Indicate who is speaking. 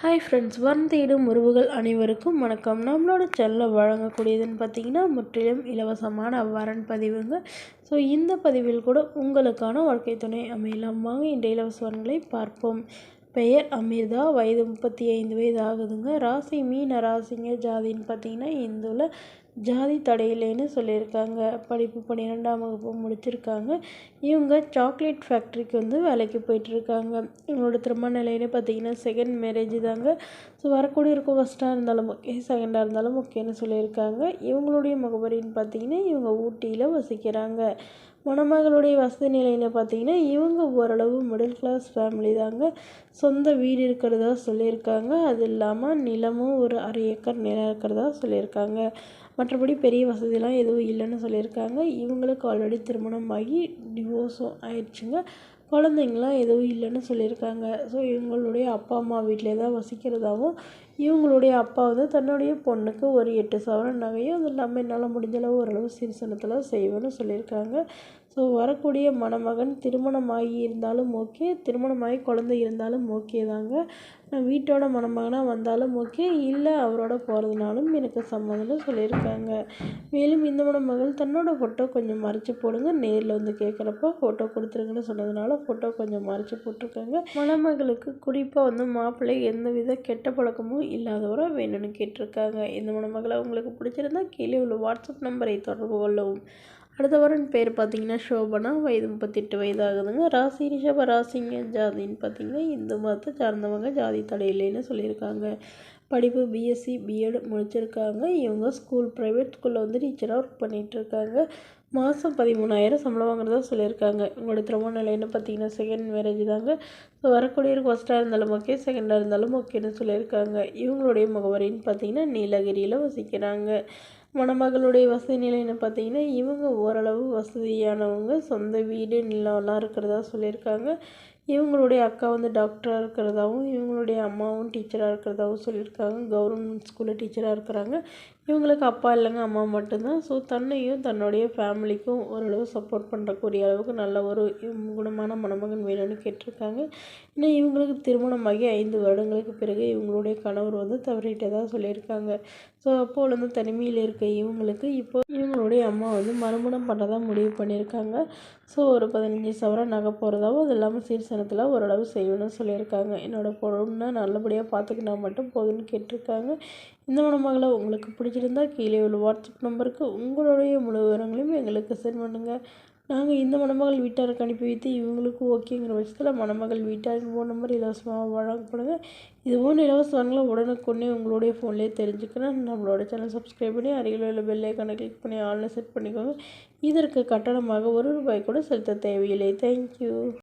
Speaker 1: Hi friends, வரம் தேடும் உறவுகள் அனைவருக்கும் வணக்கம். நம்மளோட சேனலில் வழங்கக்கூடியதுன்னு பார்த்தீங்கன்னா முற்றிலும் இலவசமான வரன் பதிவுங்க. ஸோ இந்த பதிவில் கூட உங்களுக்கான வாழ்க்கை துணை அமையலாம். வாங்க இன்றைய இலவச வரன்களை பார்ப்போம். பெயர் அமிர்தா, வயது 35 வயது ஆகுதுங்க. ராசி மீன ராசிங்க. ஜாதின்னு பார்த்தீங்கன்னா இந்துவில், ஜாதி தடையில்லைன்னு சொல்லியிருக்காங்க. படிப்பு 12ஆம் வகுப்பு முடிச்சிருக்காங்க. இவங்க சாக்லேட் ஃபேக்ட்ரிக்கு வேலைக்கு போயிட்டுருக்காங்க. இவங்களோட திருமண நிலைன்னு பார்த்தீங்கன்னா செகண்ட் மேரேஜ் தாங்க. ஸோ வரக்கூடிய இருக்கும் ஃபஸ்ட்டாக இருந்தாலும் ஓகே, செகண்டாக இருந்தாலும் ஓகேன்னு சொல்லியிருக்காங்க. இவங்களுடைய முகவரின்னு பார்த்தீங்கன்னா இவங்க ஊட்டியில் வசிக்கிறாங்க. மணமகளுடைய வசதி நிலைன்னு பார்த்தீங்கன்னா இவங்க ஓரளவு மிடில் கிளாஸ் ஃபேமிலி தாங்க. சொந்த வீடு இருக்கிறதா சொல்லியிருக்காங்க. அது இல்லாமல் நிலமும் ஒரு 1/2 ஏக்கர் நிலம் இருக்கிறதா சொல்லியிருக்காங்க. மற்றபடி பெரிய வசதிலாம் எதுவும் இல்லைன்னு சொல்லியிருக்காங்க. இவங்களுக்கு ஆல்ரெடி திருமணம் ஆகி டிவோர்ஸும் ஆயிடுச்சுங்க. குழந்தைங்களாம் எதுவும் இல்லைன்னு சொல்லியிருக்காங்க. ஸோ இவங்களுடைய அப்பா அம்மா வீட்டிலே தான் வசிக்கிறதாகவும், இவங்களுடைய அப்பா தன்னுடைய பொண்ணுக்கு ஒரு 8 சவரன் நகையும், அது இல்லாமல் என்னால் முடிஞ்சளவு ஓரளவு சீர்சனத்தில் செய்வேன்னு சொல்லியிருக்காங்க. ஸோ வரக்கூடிய மணமகன் திருமணமாகி இருந்தாலும் ஓகே, திருமணமாகி குழந்தை இருந்தாலும் ஓகே தாங்க. நான் வீட்டோட மணமகனாக வந்தாலும் ஓகே, இல்லை அவரோட போகிறதுனாலும் எனக்கு சம்மதம்னு சொல்லியிருக்காங்க. மேலும் இந்த மணமகள் தன்னோட ஃபோட்டோ கொஞ்சம் மறைச்சி போடுங்க, நேரில் கேட்குறப்போ ஃபோட்டோ கொடுத்துருங்கன்னு சொன்னதுனால ஃபோட்டோ கொஞ்சம் மறைச்சி போட்டிருக்காங்க. மணமகளுக்கு குறிப்பாக மாப்பிள்ளை எந்தவித கெட்ட பழக்கமும் இல்லாதவராக வேணும்னு கேட்டிருக்காங்க. இந்த மணமகளை உங்களுக்கு பிடிச்சிருந்தா கீழே உள்ள வாட்ஸ்அப் நம்பரை தொடர்பு கொள்ளவும். அடுத்த வரன் பேர் பார்த்தீங்கன்னா சோபனா, வயது 38 வயது ஆகுதுங்க. ராசி ரிஷப ராசிங்க. ஜாதின்னு பார்த்தீங்கன்னா இந்து மதத்தை சார்ந்தவங்க, ஜாதி தடையில்லைன்னு சொல்லியிருக்காங்க. படிப்பு பிஎஸ்சி பிஎட் முடிச்சிருக்காங்க. இவங்க ப்ரைவேட் ஸ்கூலில் டீச்சராக ஒர்க் பண்ணிகிட்ருக்காங்க. மாதம் 13,000 சம்பளம் வாங்குறதா சொல்லியிருக்காங்க. உங்களோட திருமண நிலைன்னு பார்த்தீங்கன்னா செகண்ட் மேரேஜ் தாங்க. ஸோ வரக்கூடிய ஃபஸ்ட்டாக இருந்தாலும் ஓகே, செகண்டாக இருந்தாலும் ஓகேன்னு சொல்லியிருக்காங்க. இவங்களுடைய முகவரின்னு பார்த்தீங்கன்னா நீலகிரியில் வசிக்கிறாங்க. மணமகளுடைய வசதி நிலைன்னு பார்த்தீங்கன்னா இவங்க ஓரளவு வசதியானவங்க, சொந்த வீடு நிலம்லாம் இருக்கிறதா சொல்லியிருக்காங்க. இவங்களுடைய அக்கா டாக்டராக இருக்கிறதாவும், இவங்களுடைய அம்மாவும் டீச்சராக இருக்கிறதாவும் சொல்லியிருக்காங்க. கவர்மெண்ட் ஸ்கூலில் டீச்சராக இருக்கிறாங்க. இவங்களுக்கு அப்பா இல்லைங்க, அம்மா மட்டும்தான். ஸோ தன்னையும் தன்னுடைய ஃபேமிலிக்கும் ஓரளவு சப்போர்ட் பண்ணக்கூடிய அளவுக்கு நல்ல ஒரு குணமான மணமகன் வேணும்னு கேட்டிருக்காங்க. ஏன்னா இவங்களுக்கு திருமணமாகி 5 வருடங்களுக்கு பிறகு இவங்களுடைய கணவர் தவறிட்டதாக சொல்லியிருக்காங்க. ஸோ அப்போது தனிமையில் இருக்க இவங்களுக்கு இப்போ இவங்களுடைய அம்மா மறுமணம் பண்ணுறதா முடிவு பண்ணியிருக்காங்க. ஸோ ஒரு 15 சவரன் நகை போகிறதாவும், அது இல்லாமல் சீர்சனத்தில் ஓரளவு செய்யணும்னு சொல்லியிருக்காங்க. என்னோடய பொண்ணை நல்லபடியாக பார்த்துக்கினா மட்டும் போதுன்னு கேட்டிருக்காங்க. இந்த மணமகளை உங்களுக்கு பிடிச்சிருந்தா கீழே உள்ள வாட்ஸ்அப் நம்பருக்கு உங்களுடைய முழு விவரங்களையும் எங்களுக்கு சென்ட் பண்ணுங்கள். நாங்கள் இந்த மணமகள் வீட்டாருக்கு அனுப்பி வைத்து இவங்களுக்கு ஓகேங்கிற பட்சத்தில் மணமகள் வீட்டாருக்கு ஃபோன் நம்பர் இலவசமாக வழங்கப்படுங்க. இதுபோன்ற இலவச வரங்களை உடனுக்குடனே உங்களுடைய ஃபோன்லேயே தெரிஞ்சுக்கணும். நம்மளோட சேனல் சப்ஸ்கிரைப் பண்ணி அருகில் உள்ள பெல் ஐக்கானை கிளிக் பண்ணி ஆன்லைன் செட் பண்ணிக்கோங்க. இதற்கு கட்டணமாக ₹1 கூட செலுத்த தேவையில்லை. தேங்க்யூ.